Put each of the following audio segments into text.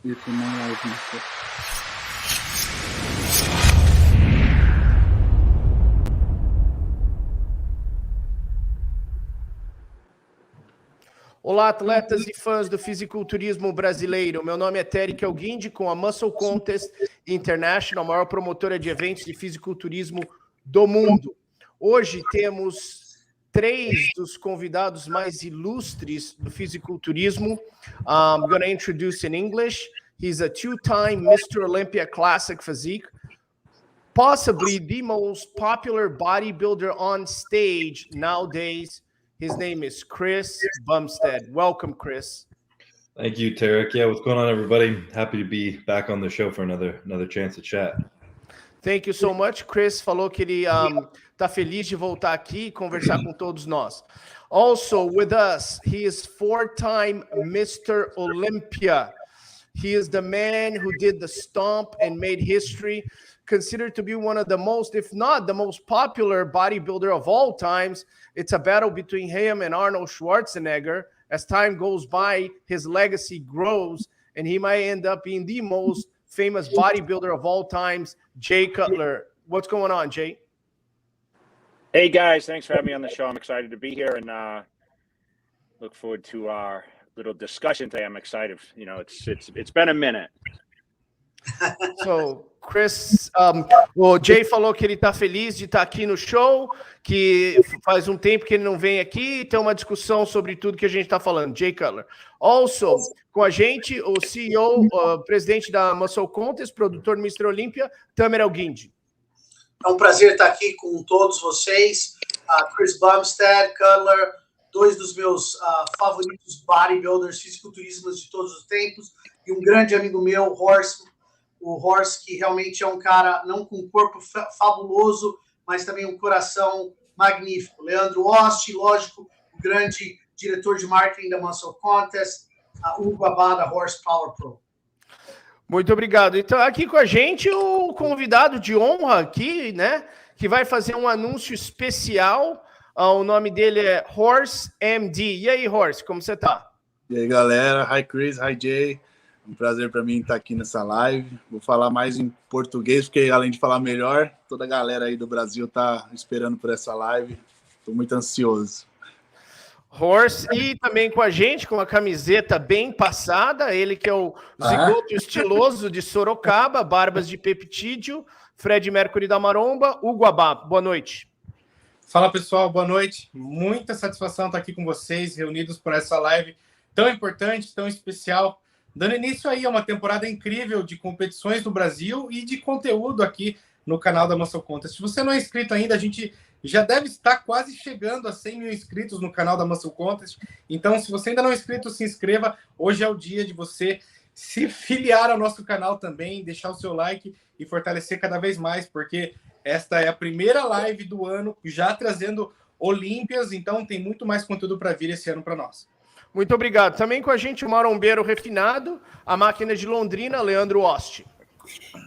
Isso, não live. Olá, atletas e fãs do fisiculturismo brasileiro. Meu nome é Terry Kelguindi, com a Musclecontest International, a maior promotora de eventos de fisiculturismo do mundo. Hoje temos 3 dos convidados mais ilustres do fisiculturismo. I'm going to introduce in English. He's a 2-time Mr. Olympia Classic Physique, possibly the most popular bodybuilder on stage nowadays. His name is Chris Bumstead. Welcome, Chris. Thank you, Tarek. Yeah, what's going on, everybody? Happy to be back on the show for another chance to chat. Thank you so much. Chris falou que ele tá feliz de voltar aqui e conversar com todos nós. Also with us, he is 4-time Mr. Olympia. He is the man who did the stomp and made history, considered to be one of the most, if not the most popular bodybuilder of all times. It's a battle between him and Arnold Schwarzenegger. As time goes by, his legacy grows, and he might end up being the most famous bodybuilder of all times, Jay Cutler. What's going on, Jay? Hey, guys. Thanks for having me on the show. I'm excited to be here and look forward to our little discussion today. I'm excited. You know, it's been a minute. So, Chris, o Jay falou que ele está feliz de estar aqui no show, que faz um tempo que ele não vem aqui e tem uma discussão sobre tudo que a gente está falando. Jay Cutler. Also, com a gente, o CEO, presidente da Musclecontest, produtor do Mr. Olympia, Tamer Elguindi. É um prazer estar aqui com todos vocês. Chris Bumstead, Cutler, 2 dos meus favoritos bodybuilders, fisiculturistas de todos os tempos, e um grande amigo meu, o Horse, que realmente é um cara não com um corpo fabuloso, mas também um coração magnífico. Leandro Osti, lógico, o grande diretor de marketing da Musclecontest, Hugo Abada, Horse Power Pro. Muito obrigado. Então, aqui com a gente, o convidado de honra aqui, né, que vai fazer um anúncio especial. O nome dele é Horse MD. E aí, Horse, como você tá? E aí, galera? Hi, Chris. Hi, Jay. Um prazer para mim estar aqui nessa live. Vou falar mais em português, porque além de falar melhor, toda a galera aí do Brasil tá esperando por essa live. Estou muito ansioso. Horse, e também com a gente, com a camiseta bem passada, ele que é o zigoto estiloso de Sorocaba, barbas de peptídeo, Fred Mercury da Maromba, Hugo Abá. Boa noite. Fala, pessoal, boa noite. Muita satisfação estar aqui com vocês, reunidos por essa live tão importante, tão especial, dando início aí a uma temporada incrível de competições do Brasil e de conteúdo aqui no canal da Musclecontest. Se você não é inscrito ainda, a gente já deve estar quase chegando a 100 mil inscritos no canal da Musclecontest. Então, se você ainda não é inscrito, se inscreva. Hoje é o dia de você se filiar ao nosso canal também, deixar o seu like e fortalecer cada vez mais, porque esta é a primeira live do ano, já trazendo Olímpias, então tem muito mais conteúdo para vir esse ano para nós. Muito obrigado. Também com a gente o marombeiro refinado, a máquina de Londrina, Leandro Osti.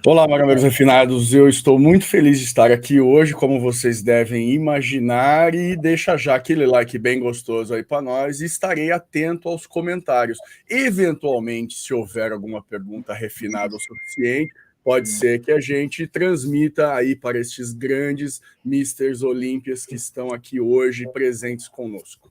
Olá, marombeiros refinados. Eu estou muito feliz de estar aqui hoje, como vocês devem imaginar, e deixa já aquele like bem gostoso aí para nós e estarei atento aos comentários. Eventualmente, se houver alguma pergunta refinada o suficiente, pode ser que a gente transmita aí para estes grandes Misters Olímpias que estão aqui hoje presentes conosco.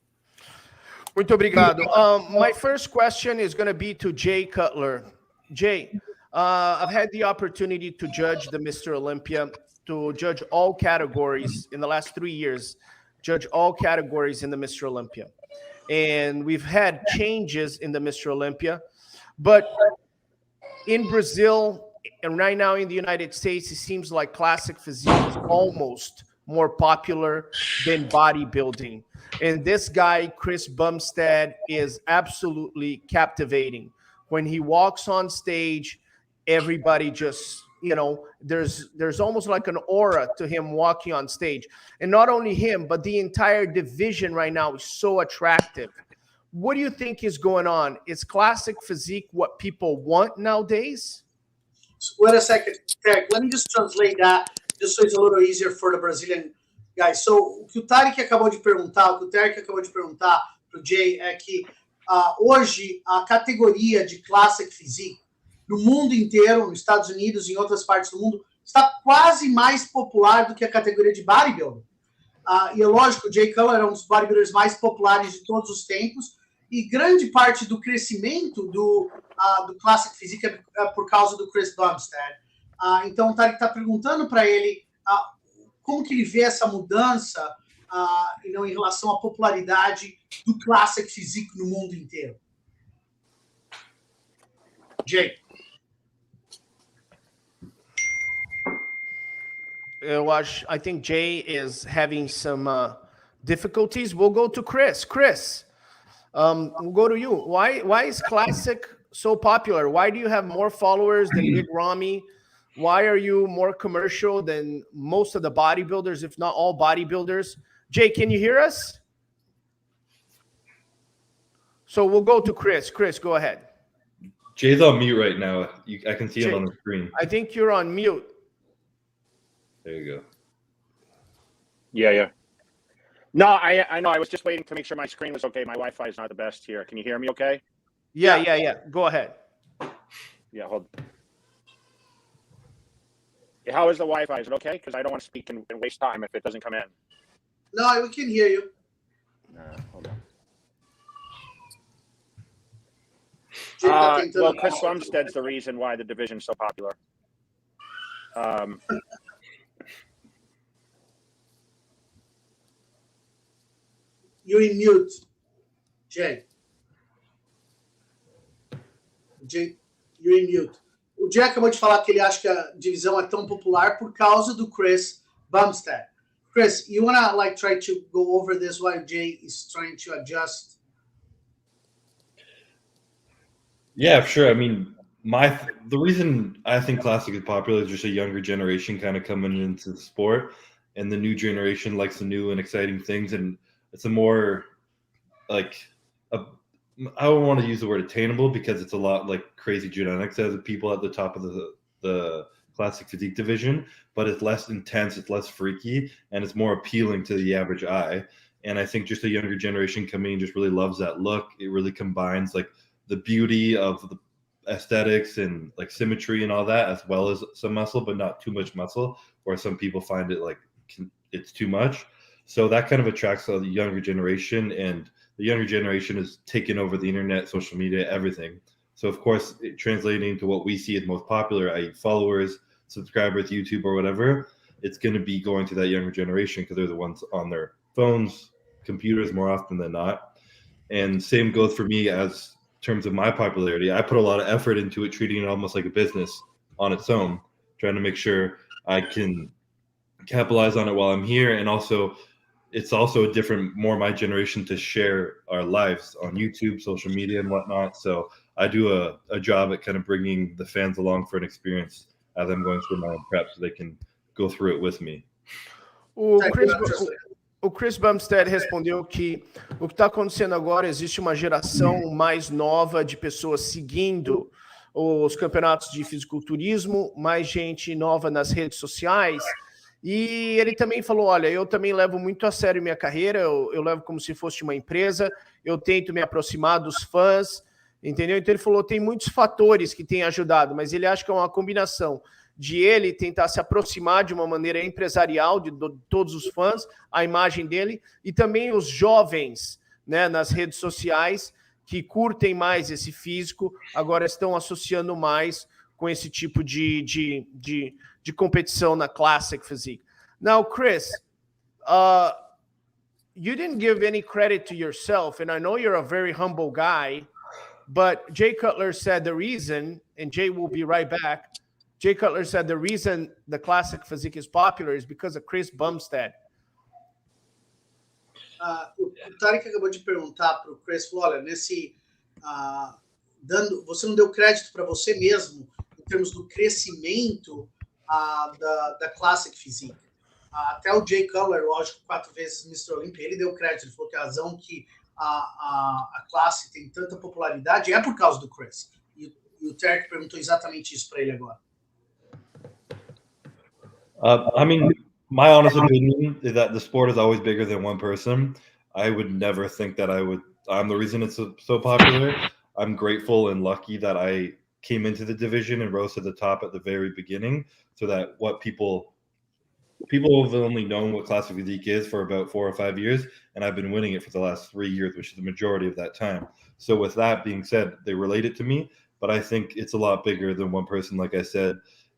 Muito obrigado. My first question is going to be to Jay Cutler. Jay, I've had the opportunity to judge the Mr. Olympia, to judge all categories in the last 3 years, judge all categories in the Mr. Olympia. And we've had changes in the Mr. Olympia, but in Brazil and right now in the United States, it seems like classic physique is almost more popular than bodybuilding. And this guy, Chris Bumstead, is absolutely captivating. When he walks on stage, everybody just, you know, there's almost like an aura to him walking on stage. And not only him, but the entire division right now is so attractive. What do you think is going on? Is classic physique what people want nowadays? Wait a second, Tarek. Let me just translate that, just so it's a little easier for the Brazilian guys. So, o que o Tarek acabou de perguntar, o que o Tarek acabou de perguntar para o Jay é que hoje a categoria de Classic Physique no mundo inteiro, nos Estados Unidos e em outras partes do mundo, está quase mais popular do que a categoria de bodybuilding. E é lógico, o Jay Cutler é um dos bodybuilders mais populares de todos os tempos, e grande parte do crescimento do Classic Physique é por causa do Chris Bumstead. Então, o Tarek está perguntando para ele como que ele vê essa mudança em relação à popularidade do Classic Physique no mundo inteiro. Jay. I think Jay is having some difficulties. We'll go to Chris. Chris, we'll go to you. Why is Classic so popular? Why do you have more followers than Big Ramy? Why are you more commercial than most of the bodybuilders, if not all bodybuilders? Jay, can you hear us? So we'll go to Chris. Chris, go ahead. Jay's on mute right now. I can see him on the screen. I think you're on mute. There you go. Yeah. No, I know. I was just waiting to make sure my screen was okay. My Wi-Fi is not the best here. Can you hear me okay? Yeah. Go ahead. Yeah, hold on. How is the Wi-Fi? Is it okay? Because I don't want to speak and waste time if it doesn't come in. No, we can hear you. Hold on. Well, Chris Bumstead's the reason why the division's so popular. You're in mute, Jay. Jay, you're in mute. O Jay acabou de falar que ele acha que a divisão é tão popular por causa do Chris Bumstead. Chris, you want to try to go over this while Jay is trying to adjust? Yeah, sure. I mean, the reason I think Classic is popular is just a younger generation kind of coming into the sport, and the new generation likes the new and exciting things, and it's a more I don't want to use the word attainable because it's a lot like crazy genetics as the people at the top of the Classic Physique division, but it's less intense, it's less freaky, and it's more appealing to the average eye. And I think just a younger generation coming in just really loves that look. It really combines the beauty of the aesthetics and symmetry and all that, as well as some muscle, but not too much muscle, where some people find it it's too much. So that kind of attracts the younger generation, and the younger generation is taking over the internet, social media, everything. So of course, translating to what we see as most popular, i.e. followers, subscribers, YouTube or whatever, it's going to be going to that younger generation because they're the ones on their phones, computers more often than not. And same goes for me as terms of my popularity. I put a lot of effort into it, treating it almost like a business on its own, trying to make sure I can capitalize on it while I'm here. And also, it's also a different, more my generation to share our lives on YouTube, social media and whatnot. So I do a job at kind of bringing the fans along for an experience as I'm going through my own prep so they can go through it with me. O Chris Bumstead respondeu que o que está acontecendo agora, existe uma geração mais nova de pessoas seguindo os campeonatos de fisiculturismo, mais gente nova nas redes sociais. E ele também falou, olha, eu também levo muito a sério minha carreira, eu levo como se fosse uma empresa, eu tento me aproximar dos fãs, entendeu? Então ele falou, tem muitos fatores que têm ajudado, mas ele acha que é uma combinação de ele tentar se aproximar de uma maneira empresarial de todos os fãs, a imagem dele, e também os jovens, né, nas redes sociais, que curtem mais esse físico, agora estão associando mais com esse tipo de competição na Classic Physique. Now, Chris, you didn't give any credit to yourself, and I know you're a very humble guy, but Jay Cutler said the reason, and Jay will be right back, Jay Cutler said the reason the Classic Physique is popular is because of Chris Bumstead. O Tarek acabou de perguntar para o Chris, falou, olha, você não deu crédito para você mesmo em termos do crescimento da Classic Physique. Até o Jay Cutler, lógico, 4 vezes Mr. Olympia, ele deu crédito, ele falou que a razão que a classe tem tanta popularidade é por causa do Chris. E o Tarek perguntou exatamente isso para ele agora. I mean, my honest opinion is that the sport is always bigger than one person. I would never think that I'm the reason it's so popular. I'm grateful and lucky that I came into the division and rose to the top at the very beginning, so that what people have only known what classic physique is for about 4 or 5 years, and I've been winning it for the last 3 years, which is the majority of that time. So with that being said, they relate it to me, but I think it's a lot bigger than one person, like I said,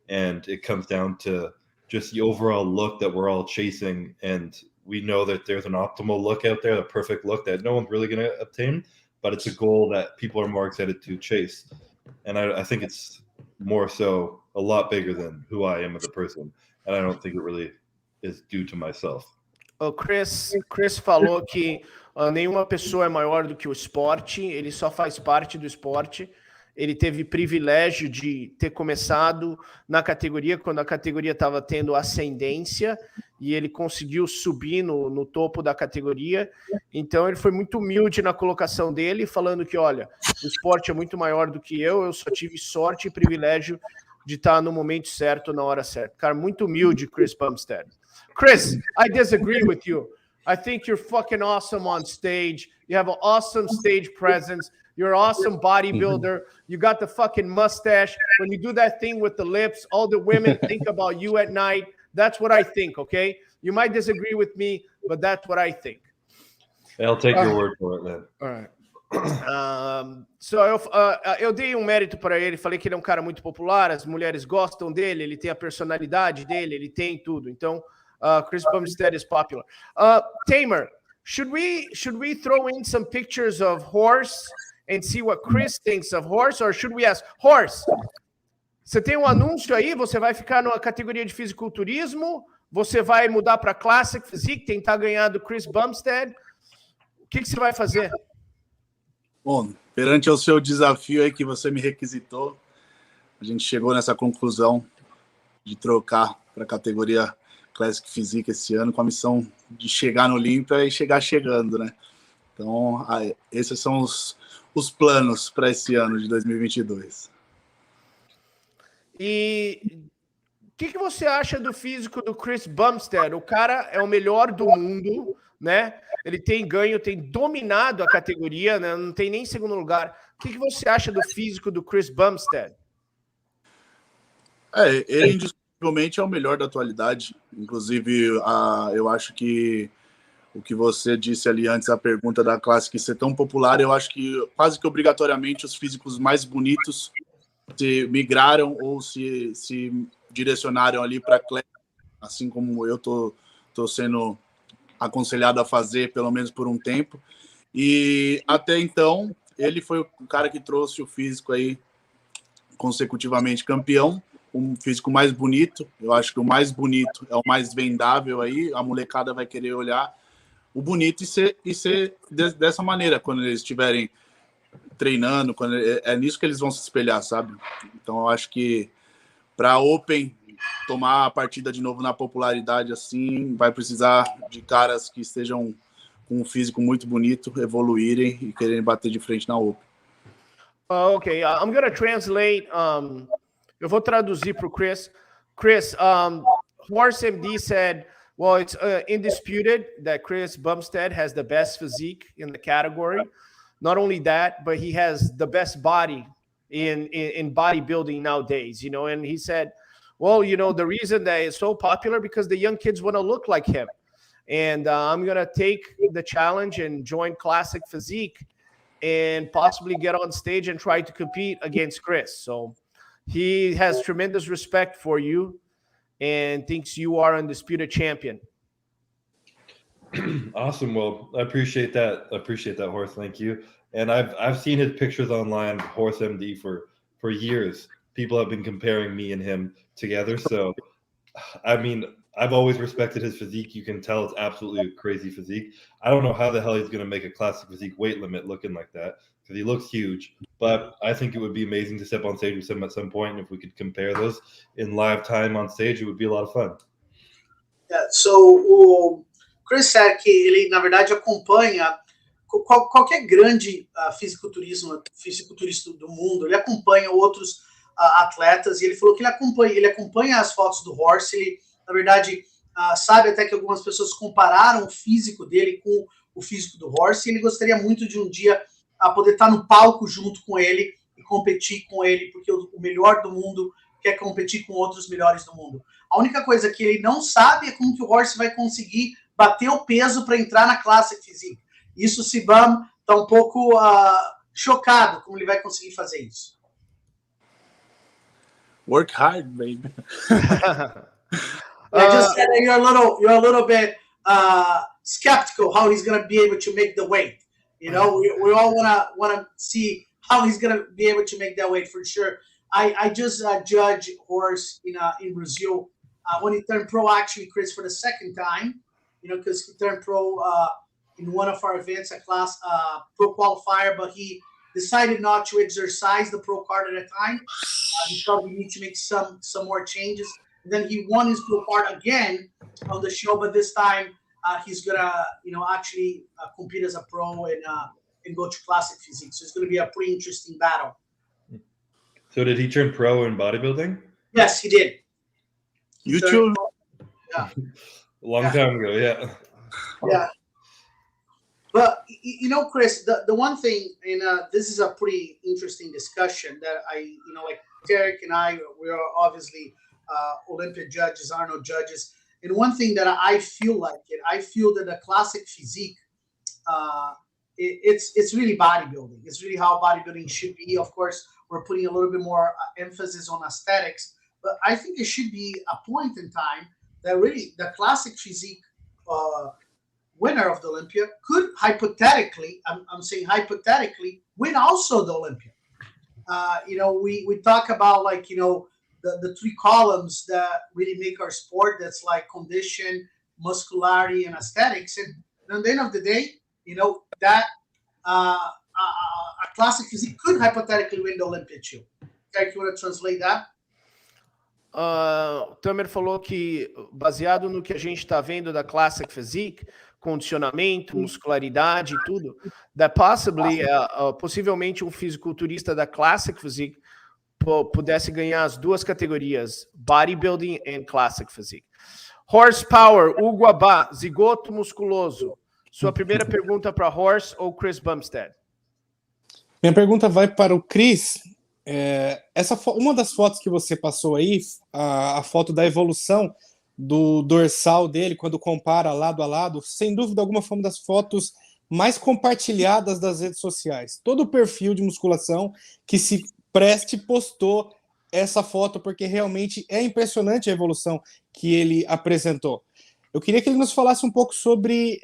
and it comes down to just the overall look that we're all chasing, and we know that there's an optimal look out there, the perfect look that no one's really going to obtain, but it's a goal that people are more excited to chase. And I think it's more so a lot bigger than who I am as a person. And I don't think it really is due to myself. O Chris falou que nenhuma pessoa é maior do que o esporte, ele só faz parte do esporte. Ele teve privilégio de ter começado na categoria, quando a categoria estava tendo ascendência, e ele conseguiu subir no topo da categoria. Então ele foi muito humilde na colocação dele, falando que, olha, o esporte é muito maior do que eu só tive sorte e privilégio de estar no momento certo, na hora certa. Cara, muito humilde, Chris Bumstead. Chris, I disagree with you. I think you're fucking awesome on stage. You have an awesome stage presence. You're an awesome bodybuilder. You got the fucking mustache. When you do that thing with the lips, all the women think about you at night. That's what I think, okay? You might disagree with me, but that's what I think. I'll take your word for it, then. All right. Eu dei mérito para ele, falei que ele é um cara muito popular, as mulheres gostam dele, ele tem a personalidade dele, ele tem tudo. Então, Chris Bumstead is popular. Tamer, should we throw in some pictures of Horse and see what Chris thinks of Horse, or should we ask Horse? Você tem um anúncio aí? Você vai ficar na categoria de fisiculturismo? Você vai mudar para Classic Physique, tentar ganhar do Chris Bumstead? O que você vai fazer? Bom, perante o seu desafio aí que você me requisitou, a gente chegou nessa conclusão de trocar para a categoria Classic Physique esse ano, com a missão de chegar no Olímpia e chegar chegando, né? Então, esses são os planos para esse ano de 2022. E o que você acha do físico do Chris Bumstead? O cara é o melhor do mundo, né? Ele tem ganho, tem dominado a categoria, né? Não tem nem segundo lugar. O que você acha do físico do Chris Bumstead? Ele indiscutivelmente é o melhor da atualidade. Inclusive, eu acho que o que você disse ali antes, a pergunta da Classic ser tão popular, eu acho que quase que obrigatoriamente os físicos mais bonitos se migraram ou se direcionaram ali para Classic, assim como eu tô sendo aconselhado a fazer, pelo menos por um tempo. E até então, ele foi o cara que trouxe o físico aí consecutivamente campeão, um físico mais bonito. Eu acho que o mais bonito é o mais vendável aí, a molecada vai querer olhar o bonito e ser dessa maneira, quando eles estiverem treinando, é nisso que eles vão se espelhar, sabe? Então eu acho que para Open tomar a partida de novo na popularidade assim, vai precisar de caras que estejam com um físico muito bonito, evoluírem e quererem bater de frente na Open. Okay, I'm going to translate. Eu vou traduzir para o Chris. Chris, Horse MD said, well, it's indisputed that Chris Bumstead has the best physique in the category. Not only that, but he has the best body in bodybuilding nowadays, you know, and he said, well, you know, the reason that it's so popular because the young kids want to look like him. And I'm going to take the challenge and join Classic Physique and possibly get on stage and try to compete against Chris. So he has tremendous respect for you and thinks you are undisputed champion. Awesome. Well, I appreciate that. Horse. Thank you. And I've seen his pictures online, Horse MD, for years. People have been comparing me and him together. So, I mean, I've always respected his physique. You can tell it's absolutely a crazy physique. I don't know how the hell he's going to make a Classic Physique weight limit looking like that, because he looks huge. But I think it would be amazing to step on stage with him at some point. And if we could compare those in live time on stage, it would be a lot of fun. Yeah, so o Chris said que ele, na verdade, acompanha qualquer grande fisiculturista do mundo. Ele acompanha outros atletas e ele falou que ele acompanha as fotos do Horse. Ele, na verdade, sabe até que algumas pessoas compararam o físico dele com o físico do Horse, e ele gostaria muito de um dia poder estar no palco junto com ele e competir com ele, porque o melhor do mundo quer competir com outros melhores do mundo. A única coisa que ele não sabe é como que o Horst vai conseguir bater o peso para entrar na Classic Physique. Isso o Sibam está um pouco chocado como ele vai conseguir fazer isso. Work hard, baby. I just said that you're a little bit skeptical how he's going to be able to make the weight. You know, we all want to see how he's going to be able to make that weight for sure. I just judge Horst in Brazil when he turned pro, actually, Chris, for the second time. You know, because he turned pro in one of our events, a class pro qualifier, but he decided not to exercise the pro card at a time. He thought we need to make some more changes. And then he won his pro card again on the show, but this time he's gonna, actually compete as a pro and go to Classic Physique. So it's gonna be a pretty interesting battle. So did he turn pro in bodybuilding? Yes, he did. You too. Yeah. A long time ago, yeah. Yeah. But, Chris, the one thing, and this is a pretty interesting discussion that like Derek and I, we are obviously Olympic judges, Arnold judges. And one thing that I feel I feel that the Classic Physique, it's really bodybuilding. It's really how bodybuilding should be. Of course, we're putting a little bit more emphasis on aesthetics, but I think it should be a point in time that really the Classic Physique winner of the Olympia could hypothetically, I'm saying hypothetically, win also the Olympia. We talk about the three columns that really make our sport. That's like condition, muscularity, and aesthetics. And at the end of the day, that a Classic Physique could hypothetically win the Olympia too. Derek, you want to translate that? O Tamer falou que, baseado no que a gente está vendo da Classic Physique, condicionamento, muscularidade e tudo, that possivelmente um fisiculturista da Classic Physique pudesse ganhar as duas categorias, bodybuilding and Classic Physique. Horsepower, Hugo Abá, zigoto musculoso. Sua primeira pergunta para Horst ou Chris Bumstead? Minha pergunta vai para o Chris. Uma das fotos que você passou aí, a foto da evolução do dorsal dele, quando compara lado a lado, sem dúvida alguma foi uma das fotos mais compartilhadas das redes sociais. Todo o perfil de musculação que se preste postou essa foto, porque realmente é impressionante a evolução que ele apresentou. Eu queria que ele nos falasse um pouco sobre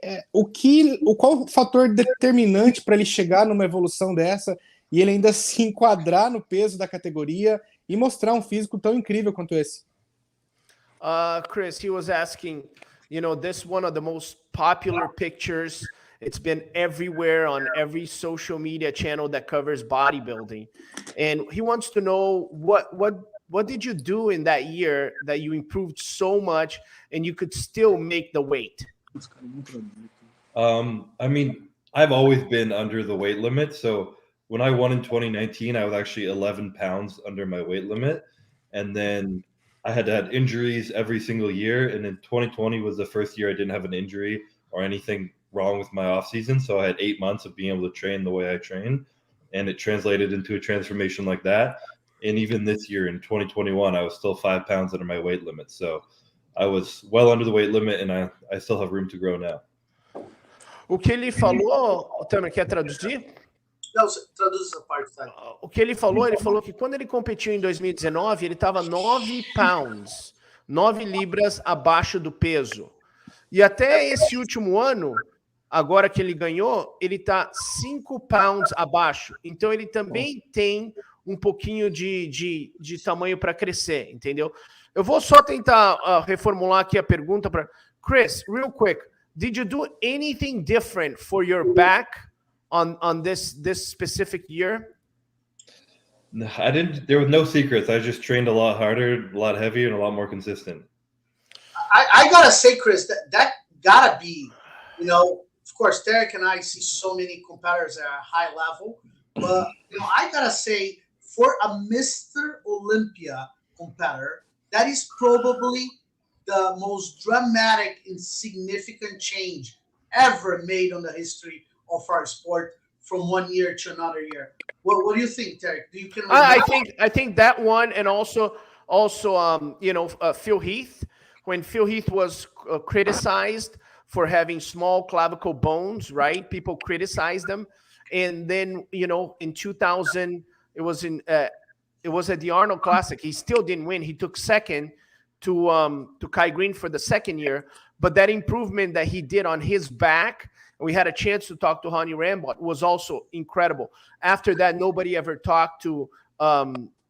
qual o fator determinante para ele chegar numa evolução dessa e ele ainda se enquadrar no peso da categoria e mostrar um físico tão incrível quanto esse. Chris, he was asking, this one of the most popular pictures. It's been everywhere on every social media channel that covers bodybuilding. And he wants to know what did you do in that year that you improved so much and you could still make the weight? I've always been under the weight limit. So when I won in 2019, I was actually 11 pounds under my weight limit. And then I had injuries every single year. And in 2020 was the first year I didn't have an injury or anything wrong with my off season. So I had 8 months of being able to train the way I train. And it translated into a transformation like that. And even this year in 2021, I was still 5 pounds under my weight limit. So I was well under the weight limit and I still have room to grow now. O que ele falou, Tamer, quer traduzir? Não, traduz essa parte, tá? O que ele falou que quando ele competiu em 2019, ele estava 9 pounds, 9 libras abaixo do peso. E até esse último ano, agora que ele ganhou, ele está 5 pounds abaixo. Então ele também tem um pouquinho de tamanho para crescer, entendeu? Eu vou só tentar reformular aqui a pergunta para Chris, real quick. Did you do anything different for your back on this specific year? No, I didn't. There was no secrets. I just trained a lot harder, a lot heavier, and a lot more consistent. I gotta say, Chris, that gotta be, of course, Derek and I see so many competitors at a high level, but I gotta say, for a Mr. Olympia competitor, that is probably the most dramatic and significant change ever made on the history of our sport from one year to another year. What do you think, Terry? Do you can remember? I think that one, and also you know, Phil Heath, when Phil Heath was criticized for having small clavicle bones, right? People criticized them, and then, you know, in 2000, it was at the Arnold Classic. He still didn't win. He took second to Kai Green for the second year, but that improvement that he did on his back, and we had a chance to talk to Hani Rambot, was also incredible. After that, nobody ever talked to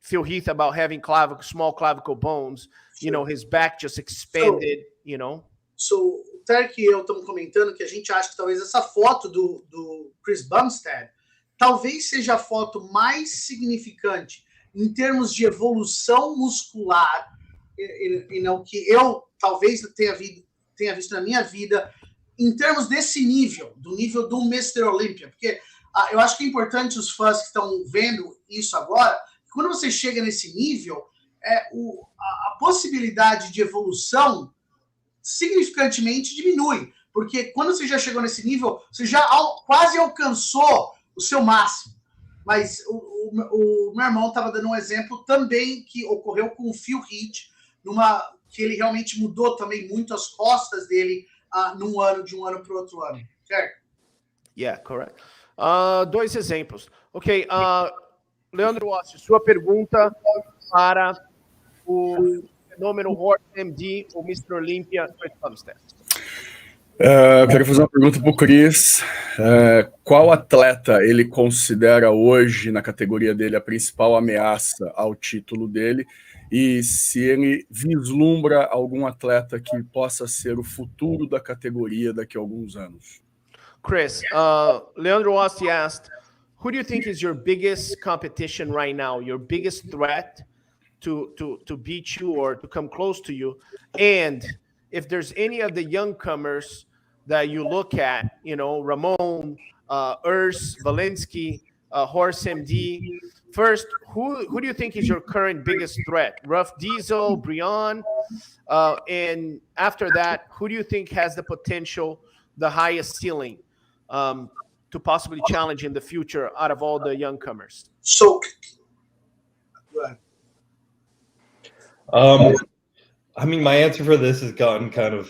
Phil Heath about having small clavicle bones. You know, his back just expanded, you know. So, o Terry e eu estamos comentando que a gente acha que talvez essa foto do Chris Bumstead talvez seja a foto mais significante em termos de evolução muscular, e não que eu talvez tenha visto na minha vida, em termos desse nível, do nível do Mr. Olympia. Porque eu acho que é importante os fãs que estão vendo isso agora, quando você chega nesse nível, a possibilidade de evolução significantemente diminui, porque quando você já chegou nesse nível, você já quase alcançou o seu máximo. Mas o meu irmão estava dando um exemplo também que ocorreu com o Phil Heath, que ele realmente mudou também muito as costas dele de um ano para o outro ano, certo? Yeah, correct. Dois exemplos. Ok, Leandro Ossi, sua pergunta para o fenômeno Horse MD, o Mr. Olympia, Chris Bumstead. Quero fazer uma pergunta para o Chris. Qual atleta ele considera hoje, na categoria dele, a principal ameaça ao título dele? E se ele vislumbra algum atleta que possa ser o futuro da categoria daqui a alguns anos? Chris, Leandro Ossi asked, who do you think is your biggest competition right now, your biggest threat to beat you or to come close to you? And if there's any of the youngcomers that you look at, you know, Ramon, Urs, Valinsky, Horse MD, first, who do you think is your current biggest threat? Rough Diesel, Brian, and after that, who do you think has the potential, the highest ceiling to possibly challenge in the future out of all the youngcomers? So, go ahead. I mean, my answer for this has gotten kind of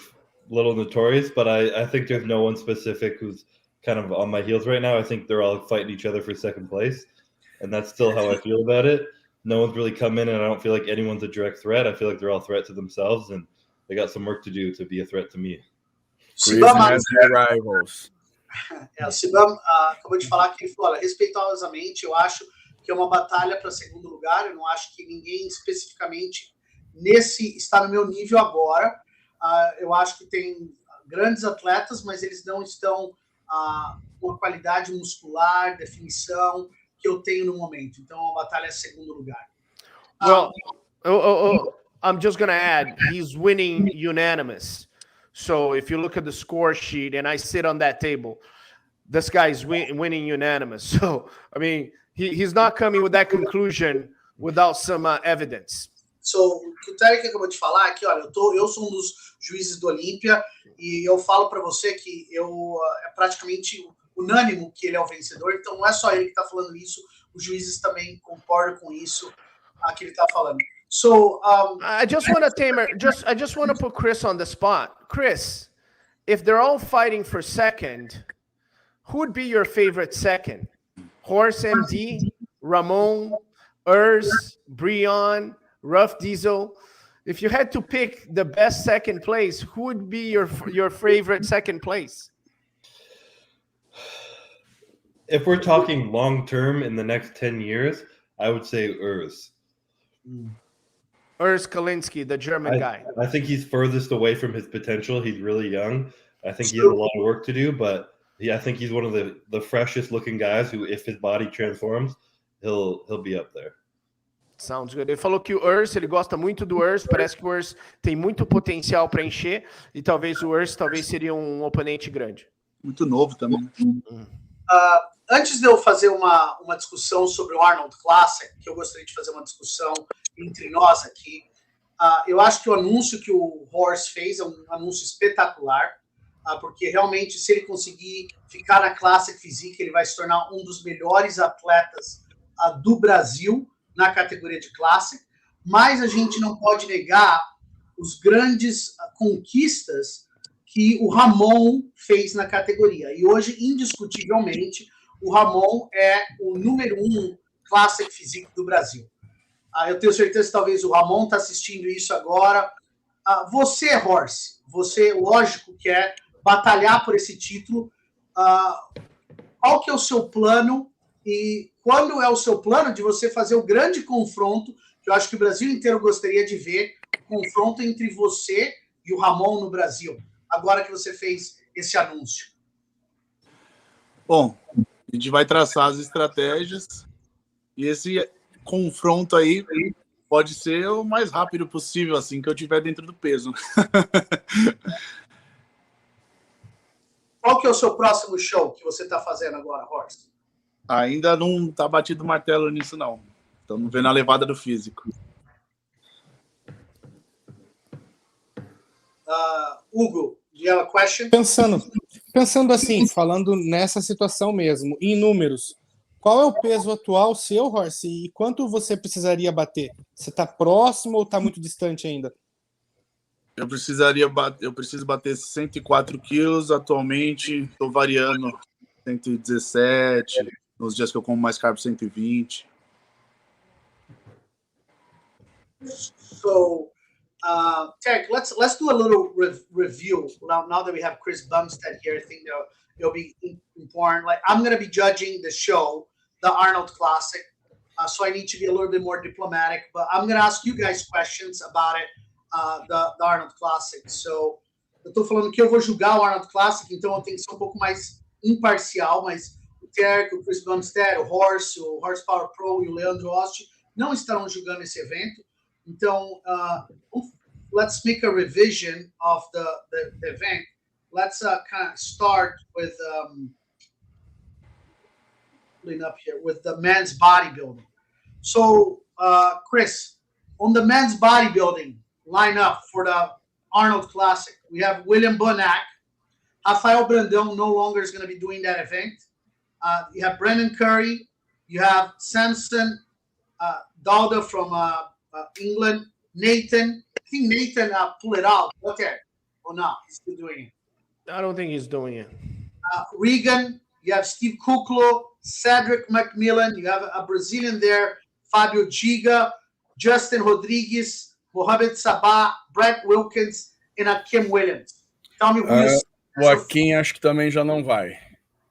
a little notorious, but I think there's no one specific who's kind of on my heels right now. I think they're all fighting each other for second place, and that's still how I feel about it. No one's really come in, and I don't feel like anyone's a direct threat. I feel like they're all a threat to themselves, and they got some work to do to be a threat to me. Chris has rivals. O Sibam acabou de falar que ele falou, olha, respeitosamente, eu acho que é uma batalha para segundo lugar. Eu não acho que ninguém especificamente está no meu nível agora. Eu acho que tem grandes atletas, mas eles não estão com a qualidade muscular, definição que eu tenho no momento. Então, é uma batalha segundo lugar. Well, I'm just going to add, he's winning unanimous. So if you look at the score sheet and I sit on that table, this guy's winning unanimous. So, I mean, he's not coming with that conclusion without some evidence. So, o que o Terry acabou de falar aqui, olha, eu sou um dos juízes do Olímpia e eu falo para você que é praticamente unânime que ele é o vencedor, então não é só ele que está falando isso, os juízes também concordam com isso que ele está falando. So, I just want to I just want to put Chris on the spot. Chris, if they're all fighting for second, who would be your favorite second? Horse MD, Ramon, Urs, Brian, Rough Diesel. If you had to pick the best second place, who would be your favorite second place? If we're talking long term in the next 10 years, I would say Urs. Urs Kalinski, the German guy. I think he's furthest away from his potential. He's really young. I think he has a lot of work to do, but I think he's one of the freshest looking guys who, if his body transforms, he'll be up there. Sounds good. Ele falou que o Urs, ele gosta muito do Urs, parece que o Urs tem muito potencial para encher e talvez o Urs seria um oponente grande. Muito novo também. Antes de eu fazer uma discussão sobre o Arnold Classic, que eu gostaria de fazer uma discussão entre nós aqui, eu acho que o anúncio que o Horse fez é um anúncio espetacular. porque realmente, se ele conseguir ficar na Classic Physique, ele vai se tornar um dos melhores atletas do Brasil na categoria de Classic. Mas a gente não pode negar os grandes conquistas que o Ramon fez na categoria. E hoje, indiscutivelmente, o Ramon é o número 1 Classic Physique do Brasil. Eu tenho certeza que talvez o Ramon está assistindo isso agora. Você, Horse, você, lógico, quer batalhar por esse título. Qual que é o seu plano e quando é o seu plano de você fazer o grande confronto, que eu acho que o Brasil inteiro gostaria de ver, o confronto entre você e o Ramon no Brasil, agora que você fez esse anúncio? Bom, a gente vai traçar as estratégias e esse confronto aí pode ser o mais rápido possível, assim que eu estiver dentro do peso. Qual que é o seu próximo show que você está fazendo agora, Horst? Ainda não está batido o martelo nisso, não. Estamos vendo a levada do físico. Hugo, do you have a question? Pensando assim, falando nessa situação mesmo, em números, qual é o peso atual seu, Horst, e quanto você precisaria bater? Você está próximo ou está muito distante ainda? Eu preciso bater 104 quilos atualmente, estou variando 117, nos dias que eu como mais carbo 120. So, Tarek, let's do a little review now that we have Chris Bumstead here. I think it'll be important. Like, I'm going to be judging the show, the Arnold Classic, so I need to be a little bit more diplomatic. But I'm going to ask you guys questions about it, the Arnold Classic. So, eu estou falando que eu vou julgar o Arnold Classic, então eu tenho que ser um pouco mais imparcial, mas o Tarek, o Chris Bumstead, o Horsepower Pro e o Leandro Osti não estarão julgando esse evento. Então, let's make a revision of the event. Let's kind of start with pulling up here with the men's bodybuilding. So, Chris, on the men's bodybuilding lineup for the Arnold Classic, we have William Bonac. Rafael Brandão no longer is going to be doing that event. You have Brendan Curry. You have Samson Dauda from England. Nathan. I think Nathan pulled it out. Okay. Or not. He's still doing it. I don't think he's doing it. Regan. You have Steve Kuklo. Cedric McMillan. You have a Brazilian there. Fabio Giga. Justin Rodriguez. Mohamed Sabah. Brett Wilkins. And Kim Williams. Tell me who you see. O Akin acho que também já não vai.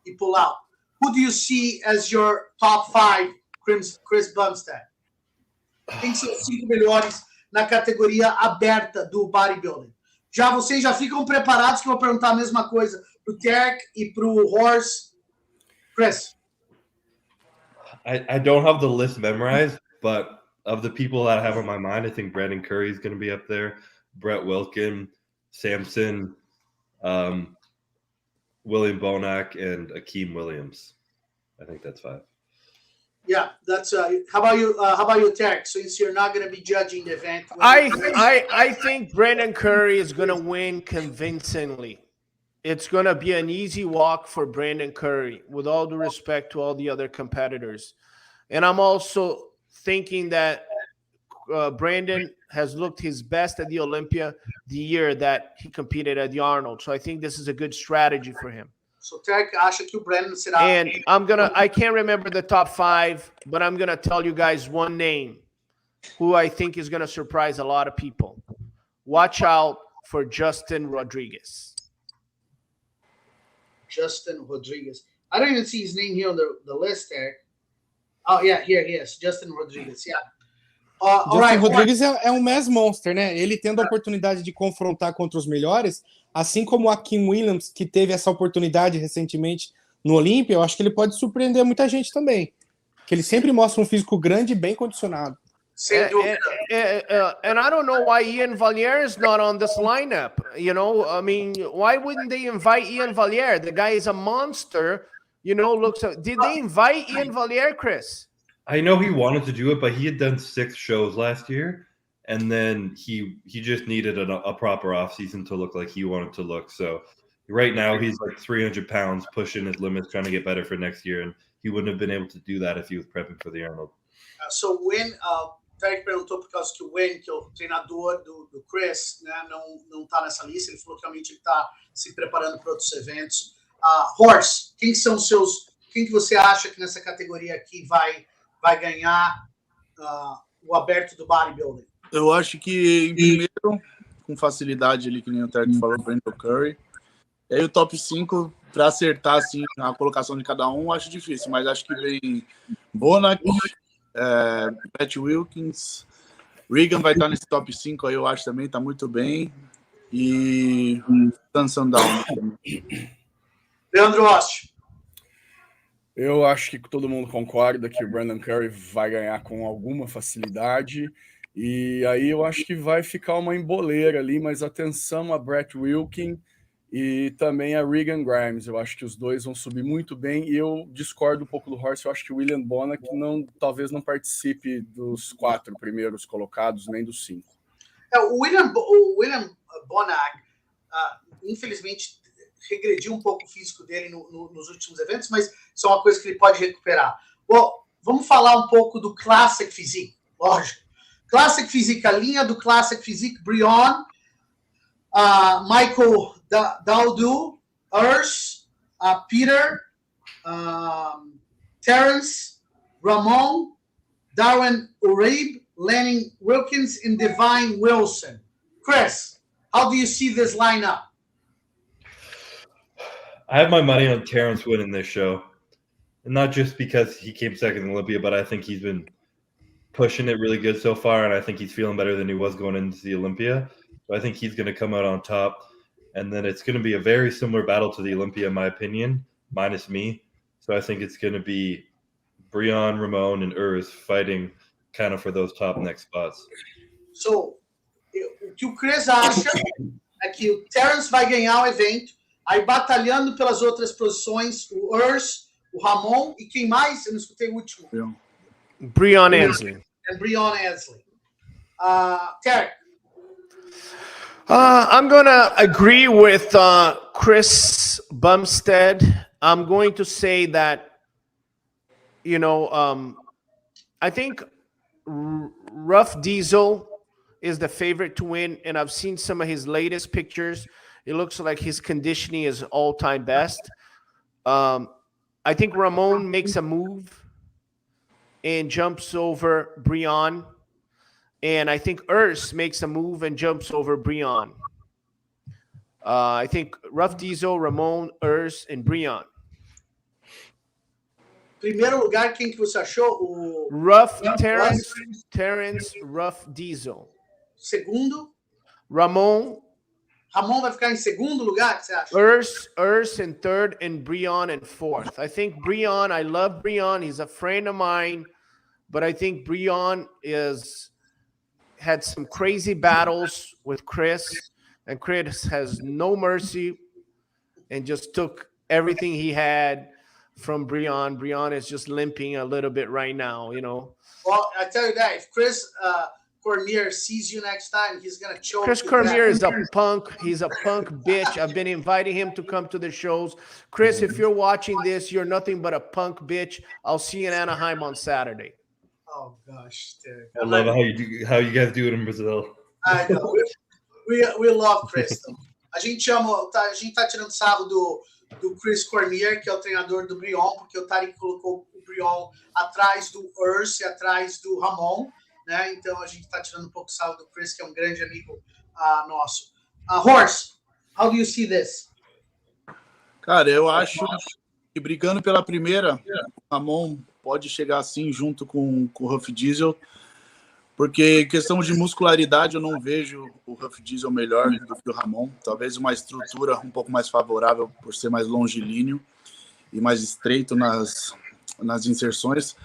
E pull out. Who do you see as your top 5, Chris Bumstead? Quem são os 5 melhores na categoria aberta do bodybuilding? Vocês já ficam preparados que eu vou perguntar a mesma coisa pro Tarek e pro Horse. Chris. I don't have the list memorized, but of the people that I have on my mind, I think Brandon Curry is going to be up there. Brett Wilkin, Samson, William Bonac, and Akeem Williams. I think that's 5. Yeah, that's how about you, Tarek? Since you're not going to be judging the event, I think Brandon Curry is going to win convincingly. It's going to be an easy walk for Brandon Curry, with all due respect to all the other competitors. And I'm also thinking that Brandon has looked his best at the Olympia the year that he competed at the Arnold. So I think this is a good strategy for him. So Tarek acha que o Brandon será. And I can't remember the top 5, but I'm gonna tell you guys one name who I think is gonna surprise a lot of people. Watch out for Justin Rodriguez. Justin Rodriguez. I don't even see his name here on the list, Tarek. Oh yeah, here he is, Justin Rodriguez. Yeah. Justin Rodriguez é um mass monster, né? Ele tendo a oportunidade de confrontar contra os melhores, assim como o Akeem Williams, que teve essa oportunidade recentemente no Olímpia, eu acho que ele pode surpreender muita gente também. Que ele sempre mostra um físico grande e bem condicionado. And I don't know why Ian Valier is not on this lineup. You know, I mean, why wouldn't they invite Ian Valier? The guy is a monster. You know, did they invite Ian Valier, Chris? I know he wanted to do it, but he had done 6 shows last year, and then he just needed a proper offseason to look like he wanted to look. So Right now, he's like 300 pounds, pushing his limits, trying to get better for next year, and he wouldn't have been able to do that if he was prepping for the Arnold. So when Tarek perguntou por causa que o Wayne, que é o treinador do Chris, né, não tá nessa lista. Ele falou que realmente ele está se preparando para outros eventos. Horst, quem que você acha que nessa categoria aqui vai ganhar o aberto do bodybuilding? Eu acho que em primeiro, com facilidade ali, que nem o Tarek falou, Brandon Curry. E aí o top 5, para acertar assim, a colocação de cada um, acho difícil, mas acho que vem Bonac, Pat Wilkins, Regan vai estar nesse top 5 aí, eu acho também, tá muito bem. E Sundown também. Leandro Ost. Eu acho que todo mundo concorda que o Brandon Curry vai ganhar com alguma facilidade. E aí eu acho que vai ficar uma emboleira ali, mas atenção a Brett Wilkin e também a Regan Grimes. Eu acho que os dois vão subir muito bem. E eu discordo um pouco do Horst. Eu acho que o William Bonac talvez não participe dos 4 primeiros colocados, nem dos 5. O William Bonac, infelizmente, regrediu um pouco o físico dele nos últimos eventos, mas isso é uma coisa que ele pode recuperar. Bom, vamos falar um pouco do Classic Physique, lógico. Classic Physique, a linha do Classic Physique, Brion, Michael Dowdu, Urs, Peter, Terence, Ramon, Darwin Urabe, Lennon Wilkins, and Divine Wilson. Chris, how do you see this lineup? I have my money on Terrence winning this show. And not just because he came second in Olympia, but I think he's been pushing it really good so far, and I think he's feeling better than he was going into the Olympia. So I think he's going to come out on top. And then it's going to be a very similar battle to the Olympia, in my opinion, minus me. So I think it's going to be Brion, Ramon, and Urs fighting kind of for those top next spots. So, o que o Chris acha é que o Terence vai ganhar o evento, aí batalhando pelas outras posições, o Urs, o Ramon e quem mais? Eu não escutei o último. Brion Ansley. And Brion Ansley. Tarek. I'm going to agree with Chris Bumstead. I'm going to say that, I think Rough Diesel is the favorite to win, and I've seen some of his latest pictures. It looks like his conditioning is all-time best. I think Ramon makes a move and jumps over Brion. And I think Urs makes a move and jumps over Brion. I think Rough Diesel, Ramon, Urs, and Brion. Primeiro lugar, quem que você achou? Terence, Rough Diesel. Segundo? Ramon vai ficar em segundo lugar, que você acha? Urs in third, and Brion in fourth. I think Brion, I love Brion. He's a friend of mine. But I think Brion had some crazy battles with Chris, and Chris has no mercy and just took everything he had from Brion. Brion is just limping a little bit right now, Well, I tell you that, if Chris Cormier sees you next time, he's going to choke Chris you. Cormier is a punk. He's a punk bitch. I've been inviting him to come to the shows. Chris, if you're watching this, you're nothing but a punk bitch. I'll see you in Anaheim on Saturday. Oh gosh, Derek. I love how you guys do it in Brazil. I know. We love Chris. A gente tá tirando sarro do Chris Cormier, que é o treinador do Brion, porque o Tarek colocou o Brion atrás do Urs e atrás do Ramon, né? Então a gente tá tirando um pouco sarro do Chris, que é um grande amigo nosso. Horst, how do you see this? Cara, eu acho que brigando pela primeira, o Ramon pode chegar assim junto com o Rough Diesel, porque em questão de muscularidade eu não vejo o Rough Diesel melhor do que o Ramon. Talvez uma estrutura um pouco mais favorável por ser mais longilíneo e mais estreito nas inserções.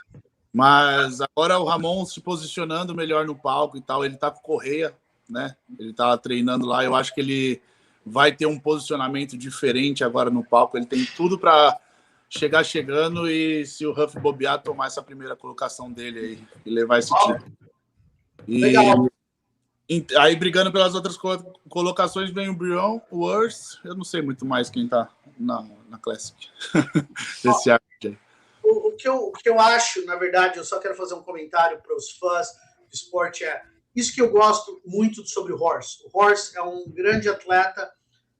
Mas agora o Ramon se posicionando melhor no palco e tal, ele tá com correia, né? Ele tá treinando lá, eu acho que ele vai ter um posicionamento diferente agora no palco, ele tem tudo para chegar chegando e se o Huff bobear, tomar essa primeira colocação dele aí e levar esse título. E Aí, brigando pelas outras colocações, vem o Brion, o Urs. Eu não sei muito mais quem tá na Classic. Desse ano. O que eu acho, na verdade, eu só quero fazer um comentário para os fãs do esporte, isso que eu gosto muito sobre o Horse. O Horse é um grande atleta,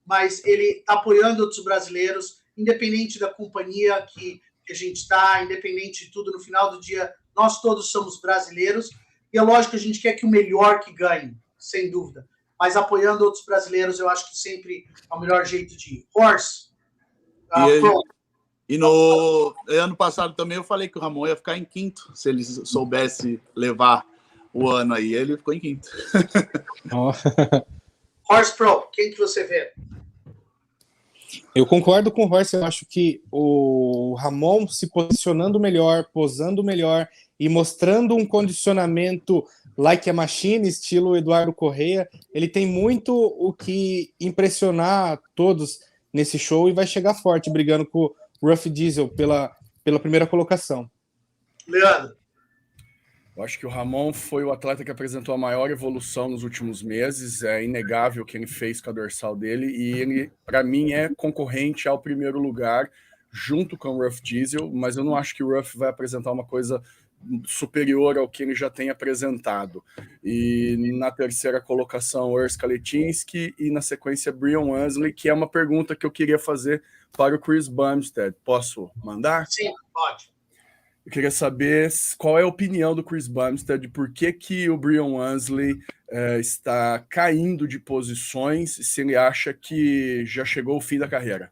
mas ele está apoiando outros brasileiros, independente da companhia que a gente está, independente de tudo, no final do dia, nós todos somos brasileiros, e é lógico que a gente quer que o melhor que ganhe, sem dúvida, mas apoiando outros brasileiros, eu acho que sempre é o melhor jeito de ir. Horse. E no ano passado também eu falei que o Ramon ia ficar em quinto, se ele soubesse levar o ano aí. Ele ficou em quinto. Horse Pro, quem que você vê? Eu concordo com o Horse, eu acho que o Ramon se posicionando melhor, posando melhor e mostrando um condicionamento like a machine, estilo Eduardo Correia, ele tem muito o que impressionar todos nesse show e vai chegar forte, brigando com o Rough Diesel pela primeira colocação. Leandro? Eu acho que o Ramon foi o atleta que apresentou a maior evolução nos últimos meses. É inegável o que ele fez com a dorsal dele. E ele, para mim, é concorrente ao primeiro lugar, junto com o Rough Diesel. Mas eu não acho que o Rough vai apresentar uma coisa superior ao que ele já tem apresentado. E na terceira colocação, Urs Kaletinski. E na sequência, Brion Ansley, que é uma pergunta que eu queria fazer para o Chris Bumstead. Posso mandar? Sim, pode. Eu queria saber qual é a opinião do Chris Bumstead, por que o Brion Ansley está caindo de posições, se ele acha que já chegou o fim da carreira.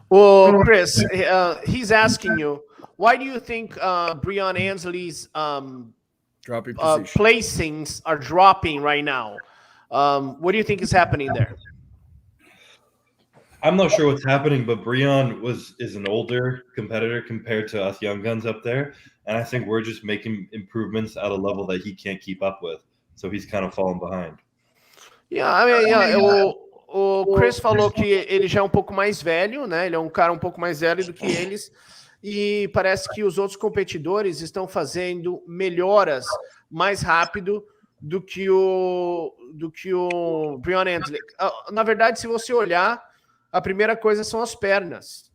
Well, Chris, he's asking you, why do you think Brion Ansley's placings are dropping right now? What do you think is happening there? I'm not sure what's happening, but Brion is an older competitor compared to us young guns up there, and I think we're just making improvements at a level that he can't keep up with. So he's kind of falling behind. Yeah, I mean, o Chris falou que ele já é um pouco mais velho, né? Ele é um cara um pouco mais velho do que eles, e parece que os outros competidores estão fazendo melhoras mais rápido do que o Brion Ansley. Na verdade, se você olhar, a primeira coisa são as pernas,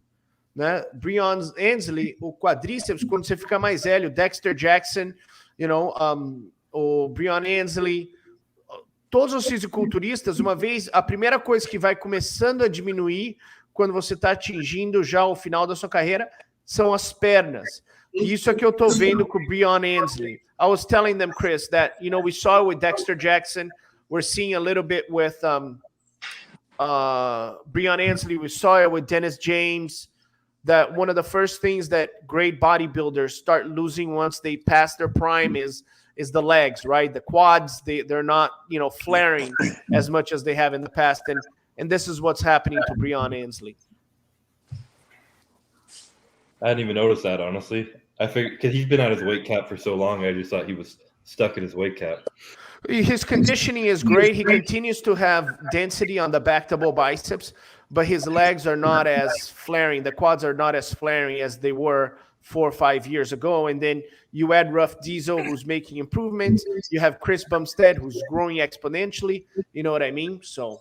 né? Brion Ansley, o quadríceps, quando você fica mais velho, Dexter Jackson, o Brion Ansley, todos os fisiculturistas, uma vez, a primeira coisa que vai começando a diminuir quando você está atingindo já o final da sua carreira são as pernas. E isso é que eu estou vendo com o Brion Ansley. I was telling them, Chris, that, we saw it with Dexter Jackson. We're seeing a little bit with Brion Ansley. We saw it with Dennis James, that one of the first things that great bodybuilders start losing once they pass their prime is the legs, right? The quads, they're not, flaring as much as they have in the past. And this is what's happening to Brion Ansley. I hadn't even noticed that, honestly. I figured, because he's been at his weight cap for so long, I just thought he was stuck at his weight cap. His conditioning is great. He continues to have density on the back double biceps, but his legs are not as flaring. The quads are not as flaring as they were 4 or 5 years ago. And then you add Rough Diesel, who's making improvements. You have Chris Bumstead, who's growing exponentially. You know what I mean? So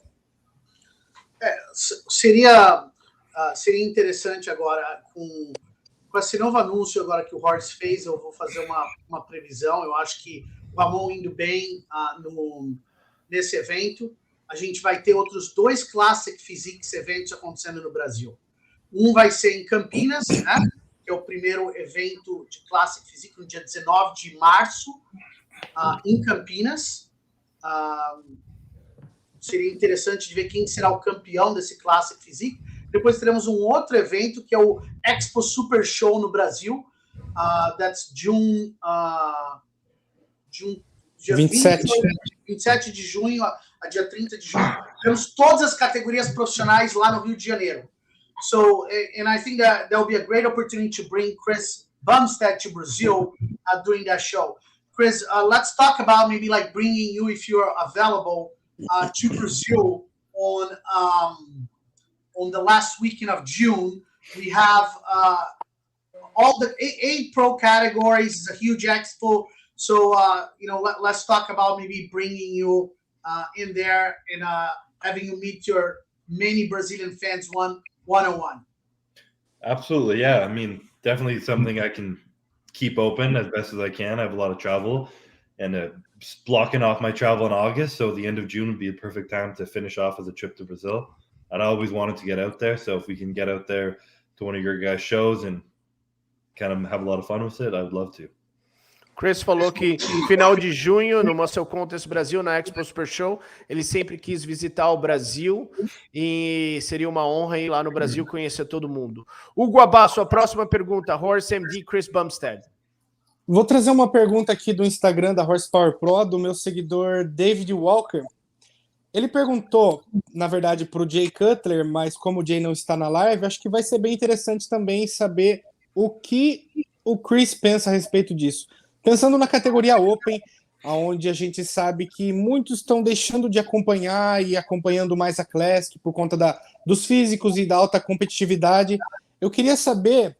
seria interessante agora com esse novo anúncio agora que o Horse fez. Eu vou fazer uma previsão. Eu acho que o Ramon indo bem nesse evento. A gente vai ter outros 2 Classic Physiques eventos acontecendo no Brasil. Um vai ser em Campinas, né? Que é o primeiro evento de Classic Physique, no dia 19 de março, em Campinas. Seria interessante de ver quem será o campeão desse Classic Physique. Depois teremos um outro evento, que é o Expo Super Show no Brasil. That's June... dia 27 de junho a dia 30 de junho. Temos todas as categorias profissionais lá no Rio de Janeiro. So, and I think that will be a great opportunity to bring Chris Bumstead to Brazil during that show. Chris, let's talk about maybe like bringing you, if you're available, to Brazil on the last weekend of June. We have all the 8 pro categories is a huge expo. So, let's talk about maybe bringing you in there and having you meet your many Brazilian fans one-on-one. Absolutely, yeah. I mean, definitely something I can keep open as best as I can. I have a lot of travel, and blocking off my travel in August, so the end of June would be a perfect time to finish off as a trip to Brazil. I'd always wanted to get out there, so if we can get out there to one of your guys' shows and kind of have a lot of fun with it, I would love to. Chris falou que final de junho, no Musclecontest Brasil, na Expo Super Show, ele sempre quis visitar o Brasil e seria uma honra ir lá no Brasil conhecer todo mundo. Hugo Abá, sua próxima pergunta, Horse MD Chris Bumstead. Vou trazer uma pergunta aqui do Instagram da Horsepower Pro, do meu seguidor David Walker. Ele perguntou, na verdade, para o Jay Cutler, mas como o Jay não está na live, acho que vai ser bem interessante também saber o que o Chris pensa a respeito disso. Pensando na categoria Open, onde a gente sabe que muitos estão deixando de acompanhar e acompanhando mais a Classic por conta dos físicos e da alta competitividade, eu queria saber,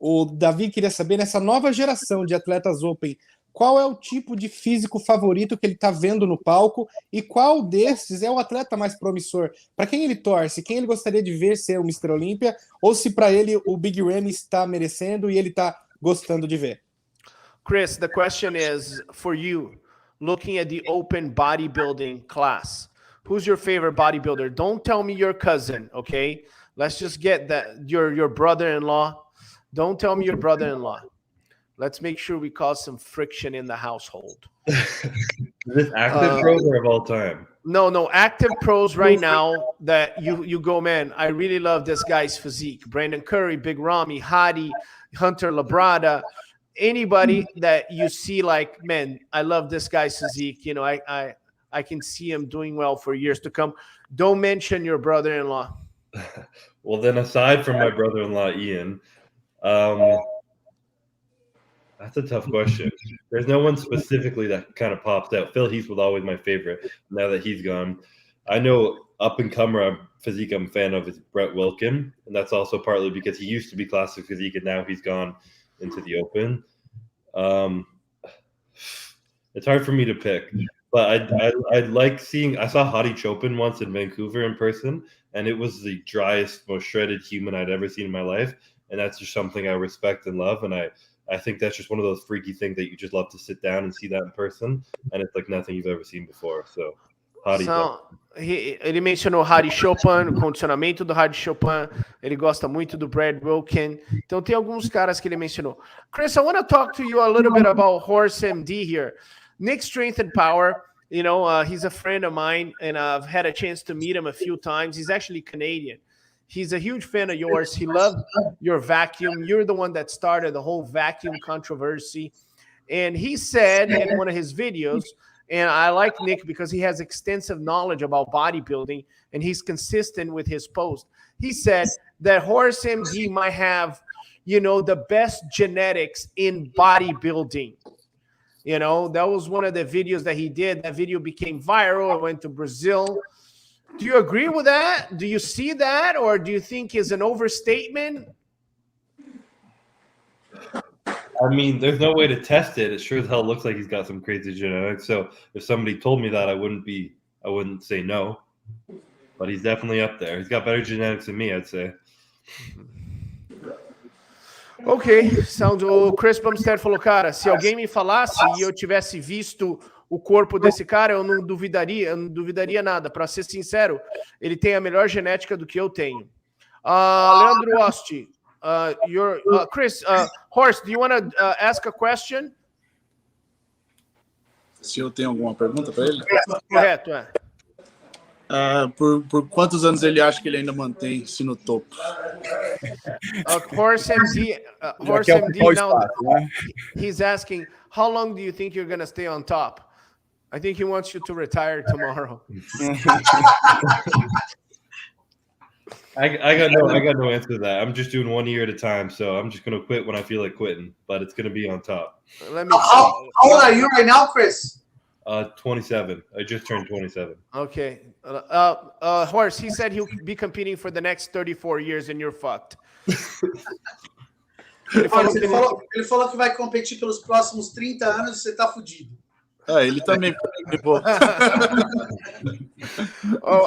o Davi queria saber, nessa nova geração de atletas Open, qual é o tipo de físico favorito que ele está vendo no palco e qual desses é o atleta mais promissor? Para quem ele torce? Quem ele gostaria de ver ser o Mr. Olympia? Ou se para ele o Big Ramy está merecendo e ele está gostando de ver? Chris, the question is for you, looking at the open bodybuilding class, who's your favorite bodybuilder? Don't tell me your cousin, okay? Let's just get that, your brother-in-law. Don't tell me your brother-in-law. Let's make sure we cause some friction in the household. Is this active pros or of all time? No, active pros right now that you go, man, I really love this guy's physique. Brandon Curry, Big Ramy, Hadi, Hunter Labrada, anybody that you see like, man, I love this guy's physique. You know, I can see him doing well for years to come. Don't mention your brother-in-law. Well, then aside from my brother-in-law, Ian, that's a tough question. There's no one specifically that kind of pops out. Phil Heath was always my favorite. Now that he's gone, I know up-and-comer physique I'm a fan of is Brett Wilkin, and that's also partly because he used to be classic physique, and now he's gone into the open. It's hard for me to pick, but I like seeing. I saw Hadi Chopin once in Vancouver in person, and it was the driest, most shredded human I'd ever seen in my life, and that's just something I respect and love, and I think that's just one of those freaky things that you just love to sit down and see that in person, and it's like nothing you've ever seen before. So Hadi. Ele mencionou Hadi Chopin, o condicionamento do Hadi Chopin. Ele gosta muito do Brad Wilkin. Então tem alguns caras que ele mencionou. Chris, I want to talk to you a little bit about Horse MD here. Nick Strength and Power, you know, he's a friend of mine, and I've had a chance to meet him a few times. He's actually Canadian. He's a huge fan of yours. He loved your vacuum. You're the one that started the whole vacuum controversy. And he said in one of his videos, and I like Nick because he has extensive knowledge about bodybuilding and he's consistent with his post. He said that Horse MD might have, you know, the best genetics in bodybuilding. You know, that was one of the videos that he did. That video became viral. It went to Brazil. Do you agree with that? Do you see that? Or do you think it's an overstatement? I mean, there's no way to test it. It sure as hell looks like he's got some crazy genetics. So if somebody told me that, I wouldn't say no. But he's definitely up there. He's got better genetics than me, I'd say. Ok, o Chris Bumstead falou, cara, se alguém me falasse e eu tivesse visto o corpo desse cara, eu não duvidaria nada. Para ser sincero, ele tem a melhor genética do que eu tenho. Leandro Osti, Chris, Horst, do you want to ask a question? Se eu tenho alguma pergunta para ele? Correto, é. Por quantos anos ele acha que ele ainda mantém-se no topo? Horse MD now, he's asking, how long do you think you're going to stay on top? I think he wants you to retire tomorrow. I got no answer to that. I'm just doing 1 year at a time, so I'm just going to quit when I feel like quitting, but it's going to be on top. How old are you right now, Chris? 27. I just turned 27. Okay. Horse, he said he'll be competing for the next 34 years and you're fucked. Ele falou, ele falou que vai competir pelos próximos 30 anos e você tá fudido. Ele também.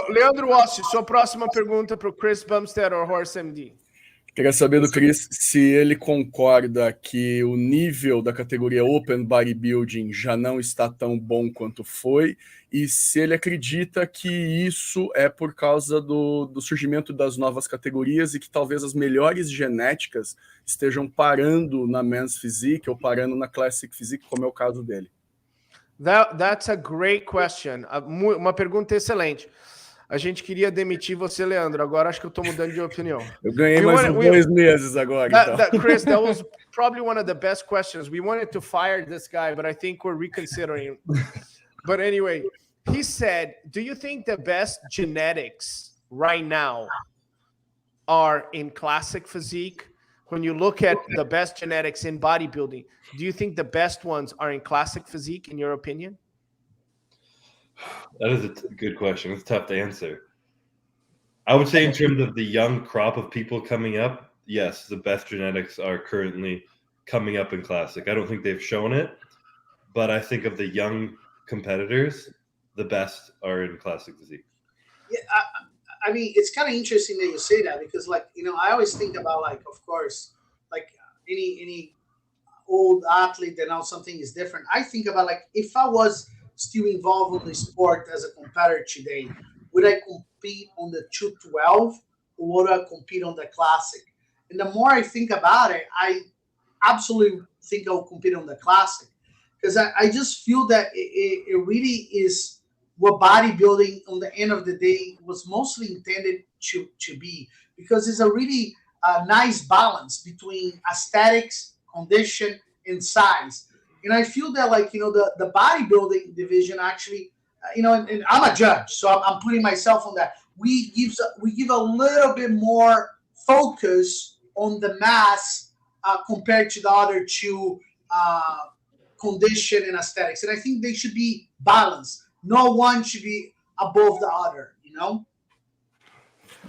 Leandro Ossi, sua próxima pergunta para o Chris Bumstead ou Horse MD? Queria saber do Chris se ele concorda que o nível da categoria Open Bodybuilding já não está tão bom quanto foi e se ele acredita que isso é por causa do surgimento das novas categorias e que talvez as melhores genéticas estejam parando na Men's Physique ou parando na Classic Physique, como é o caso dele. That's a great question. Uma pergunta excelente. A gente queria demitir você, Leandro. Agora acho que eu estou mudando de opinião. Eu ganhei mais 2 meses agora. Chris, that was probably one of the best questions. We wanted to fire this guy, but I think we're reconsidering. But anyway, he said, do you think the best genetics right now are in classic physique? When you look at the best genetics in bodybuilding, do you think the best ones are in classic physique, in your opinion? That is a good question. It's tough to answer. I would say in terms of the young crop of people coming up, yes, the best genetics are currently coming up in classic. I don't think they've shown it, but I think of the young competitors, the best are in classic physique. Yeah, I mean, it's kind of interesting that you say that because, like, you know, I always think about, like, of course, like any old athlete that now something is different. I think about, like, if I was still involved in the sport as a competitor today, would I compete on the 212 or would I compete on the classic? And the more I think about it, I absolutely think I'll compete on the classic because I just feel that it really is what bodybuilding on the end of the day was mostly intended to be, because it's a really nice balance between aesthetics, condition, and size. And I feel that, like, you know, the bodybuilding division actually, you know, and I'm a judge, so I'm putting myself on that. We give a little bit more focus on the mass compared to the other two, condition and aesthetics. And I think they should be balanced. No one should be above the other, you know?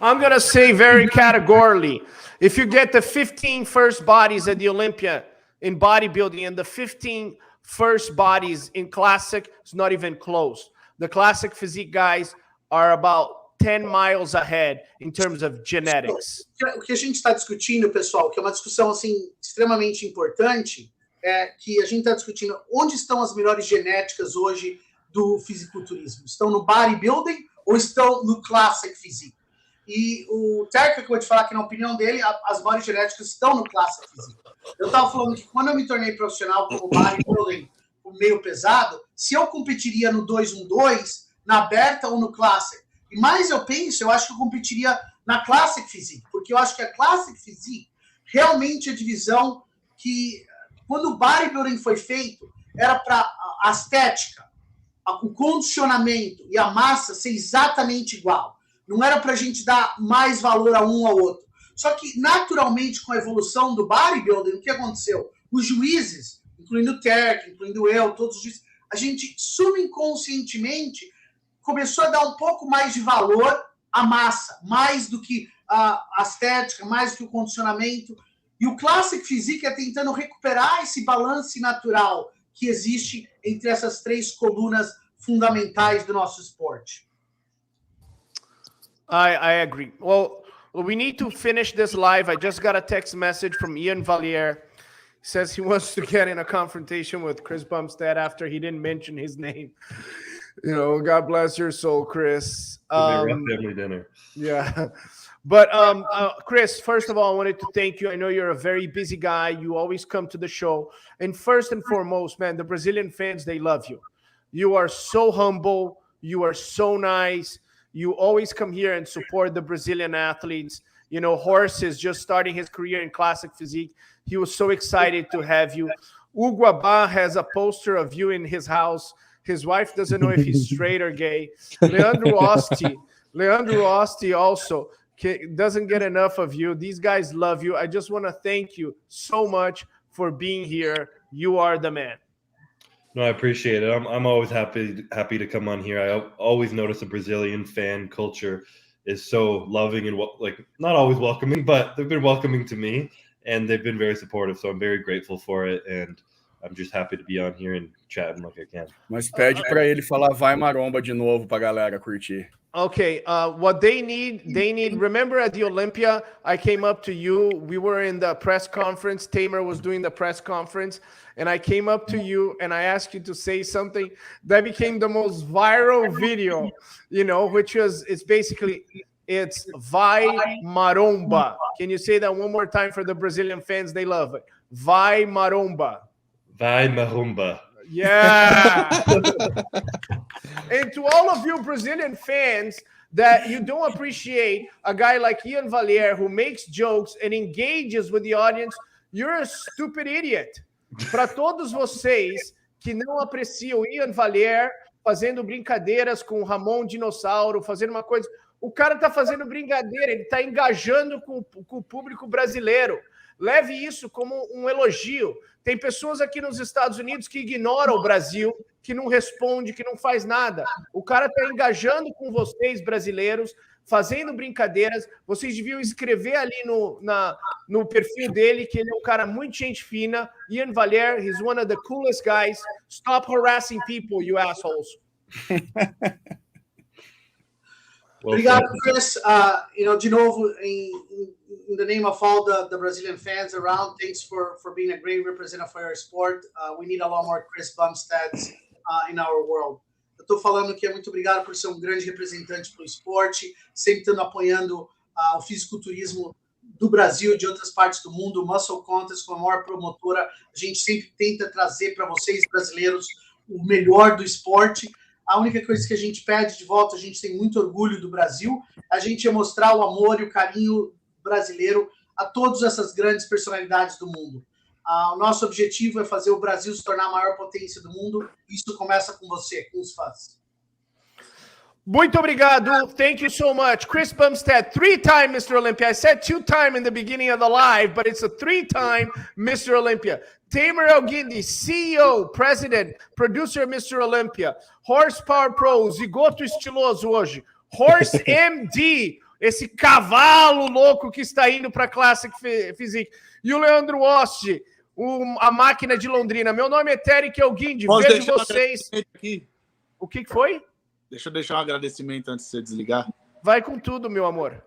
I'm going to say very categorically, if you get the 15 first bodies at the Olympia in bodybuilding and the 15 first bodies in classic, it's not even close. The classic physique guys are about 10 miles ahead in terms of genetics. O que a gente está discutindo, pessoal, que é uma discussão assim extremamente importante, é que a gente está discutindo onde estão as melhores genéticas hoje do fisiculturismo. Estão no bodybuilding ou estão no classic physique? E o Terca acabou de falar que, na opinião dele, as melhores genéticas estão no classic physique. Eu estava falando que quando eu me tornei profissional como bodybuilding, o meio pesado, se eu competiria no 212, na aberta ou no classic. E mais eu acho que eu competiria na classic physique, porque eu acho que a classic physique realmente é a divisão que, quando o bodybuilding foi feito, era para a estética, o condicionamento e a massa ser exatamente igual. Não era para a gente dar mais valor a um ao outro. Só que, naturalmente, com a evolução do bodybuilding, o que aconteceu? Os juízes, incluindo o Terk, incluindo eu, todos os juízes, a gente subconscientemente começou a dar um pouco mais de valor à massa, mais do que a estética, mais do que o condicionamento. E o Classic Physique é tentando recuperar esse balanço natural que existe entre essas três colunas fundamentais do nosso esporte. I agree. Well, we need to finish this live. I just got a text message from Ian Valier. He says he wants to get in a confrontation with Chris Bumstead after he didn't mention his name. You know, God bless your soul, Chris. Family dinner. Yeah. But Chris, first of all, I wanted to thank you. I know you're a very busy guy. You always come to the show. And first and foremost, man, the Brazilian fans, they love you. You are so humble. You are so nice. You always come here and support the Brazilian athletes. You know, Horst is just starting his career in classic physique. He was so excited to have you. Uguabá has a poster of you in his house. His wife doesn't know if he's straight or gay. Leandro Osti also doesn't get enough of you. These guys love you. I just want to thank you so much for being here. You are the man. No, I appreciate it. I'm always happy to come on here. I always notice the Brazilian fan culture is so loving and like not always welcoming, but they've been welcoming to me. and they've been very supportive. So I'm very grateful for it, and I'm just happy to be on here and chatting like I can. Mas pede para ele falar vai maromba de novo para galera curtir. Okay, what they need, remember at the Olympia, I came up to you, we were in the press conference, Tamer was doing the press conference, and I came up to you and I asked you to say something that became the most viral video, you know, which was, it's vai maromba. Can you say that one more time for the Brazilian fans? They love it. Vai maromba. Vai maromba. Yeah. And to all of you Brazilian fans that you don't appreciate a guy like Ian Valier who makes jokes and engages with the audience, you're a stupid idiot. Para todos vocês que não apreciam Ian Valier fazendo brincadeiras com o Ramon Dinossauro, fazendo uma coisa... O cara tá fazendo brincadeira, ele tá engajando com o público brasileiro. Leve isso como um elogio. Tem pessoas aqui nos Estados Unidos que ignoram o Brasil, que não responde, que não faz nada. O cara está engajando com vocês, brasileiros, fazendo brincadeiras. Vocês deviam escrever ali no perfil dele que ele é um cara muito gente fina. Ian Valier, he's one of the coolest guys. Stop harassing people, you assholes. Obrigado, Chris. De novo, in the name of all the Brazilian fans around, thanks for being a great representative for our sport. We need a lot more Chris Bumsteads in our world. Eu estou falando que muito obrigado por ser um grande representante para o esporte, sempre estando apoiando o fisiculturismo do Brasil e de outras partes do mundo, o Musclecontest, com a maior promotora. A gente sempre tenta trazer para vocês, brasileiros, o melhor do esporte. A única coisa que a gente pede de volta, a gente tem muito orgulho do Brasil, a gente ia mostrar o amor e o carinho brasileiro a todas essas grandes personalidades do mundo. O nosso objetivo é fazer o Brasil se tornar a maior potência do mundo. Isso começa com você, com os fãs. Muito obrigado. Thank you so much. Chris Bumstead, 3-time Mr. Olympia. I said 2-time in the beginning of the live, but it's a 3-time Mr. Olympia. Tamer Elguindi, CEO, President, Producer Mr. Olympia. Horsepower Pro, zigoto estiloso hoje. Horse MD, esse cavalo louco que está indo para a Classic Physique. E o Leandro Osti, a máquina de Londrina. Meu nome é Terek Elguindi. Vejo vocês. O que foi? Deixa eu deixar um agradecimento antes de você desligar. Vai com tudo, meu amor.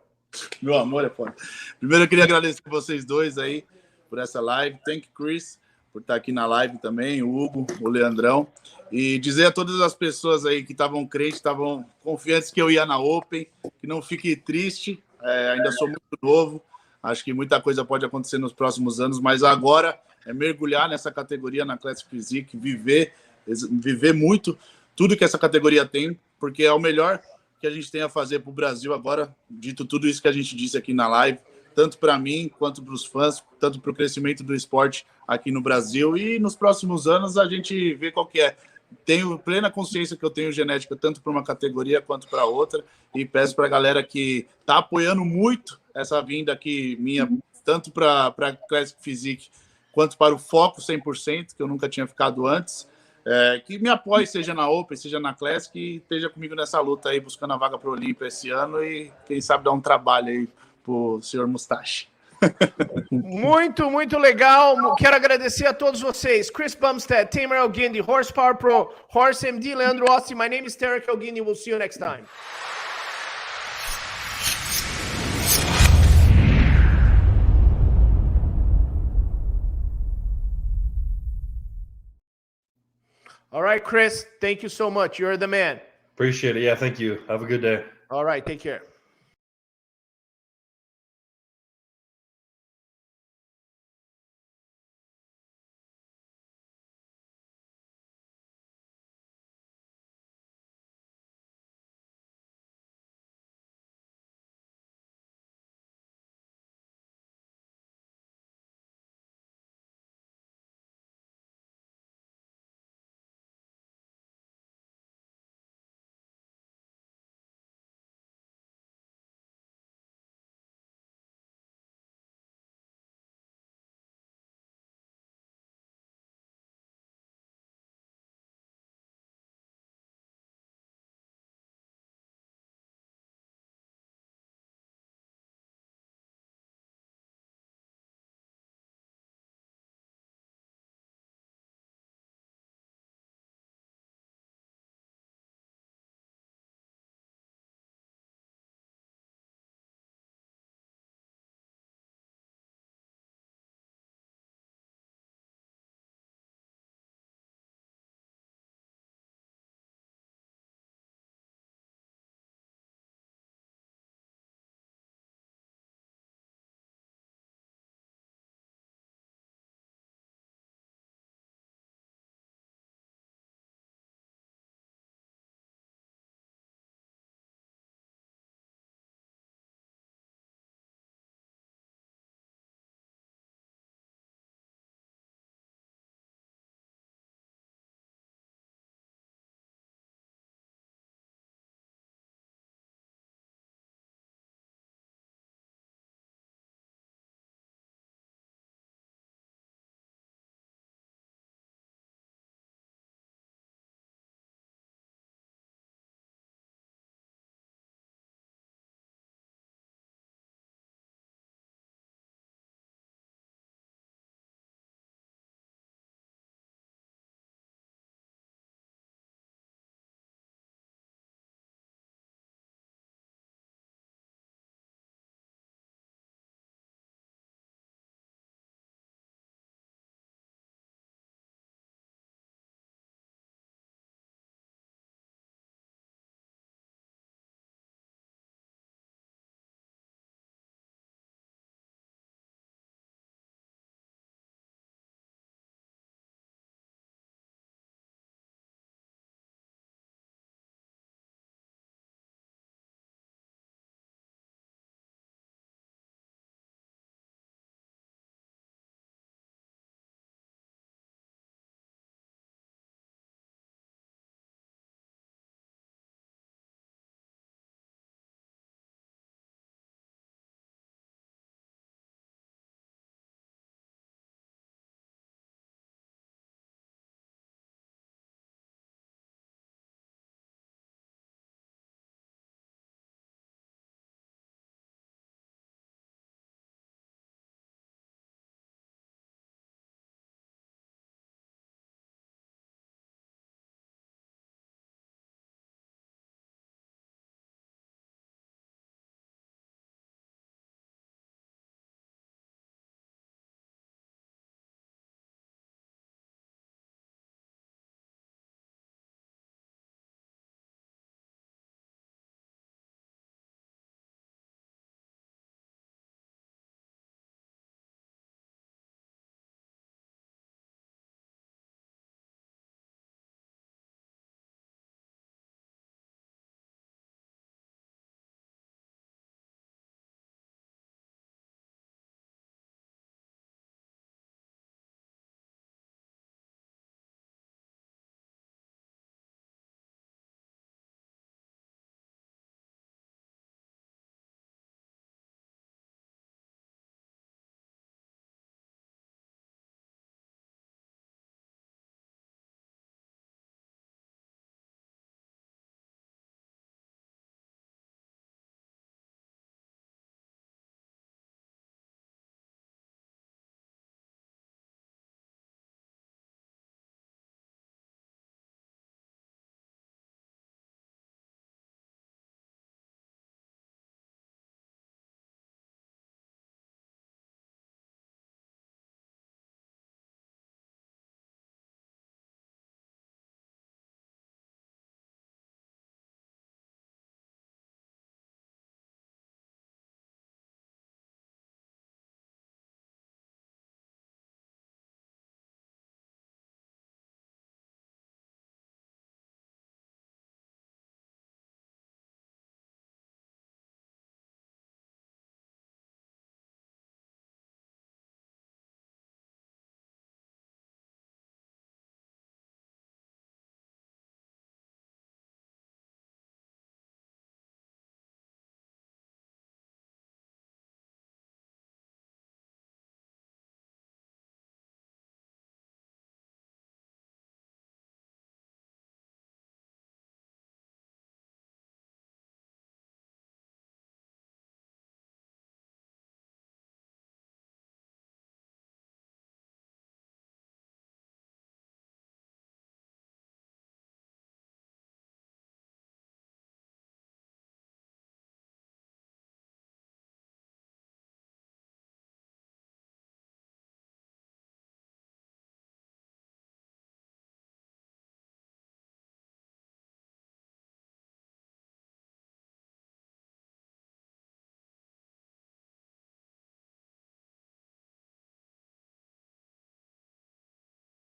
Meu amor é foda. Primeiro eu queria agradecer vocês dois aí por essa live. Thank you, Chris, por estar aqui na live também, o Hugo, o Leandrão. E dizer a todas as pessoas aí que estavam crentes, estavam confiantes que eu ia na Open, que não fique triste, ainda sou muito novo, acho que muita coisa pode acontecer nos próximos anos, mas agora é mergulhar nessa categoria, na Classic Physique, viver muito tudo que essa categoria tem, porque é o melhor que a gente tem a fazer para o Brasil agora, dito tudo isso que a gente disse aqui na live, tanto para mim, quanto para os fãs, tanto para o crescimento do esporte aqui no Brasil, e nos próximos anos a gente vê qual que é. Tenho plena consciência que eu tenho genética tanto para uma categoria quanto para outra, e peço para a galera que está apoiando muito essa vinda aqui minha, tanto para a Classic Physique quanto para o Foco 100%, que eu nunca tinha ficado antes, que me apoie, seja na Open, seja na Classic, e esteja comigo nessa luta aí, buscando a vaga para o Olímpia esse ano, e quem sabe dar um trabalho aí para o senhor Mustache. Muito, muito legal. Quero agradecer a todos vocês. Chris Bumstead, Tamer Elguindi, Horsepower Pro, Horse MD, Leandro Osti. My name is Terek Elguindi. We'll see you next time. All right, Chris, thank you so much. You're the man. Appreciate it. Yeah, thank you. Have a good day. All right, take care.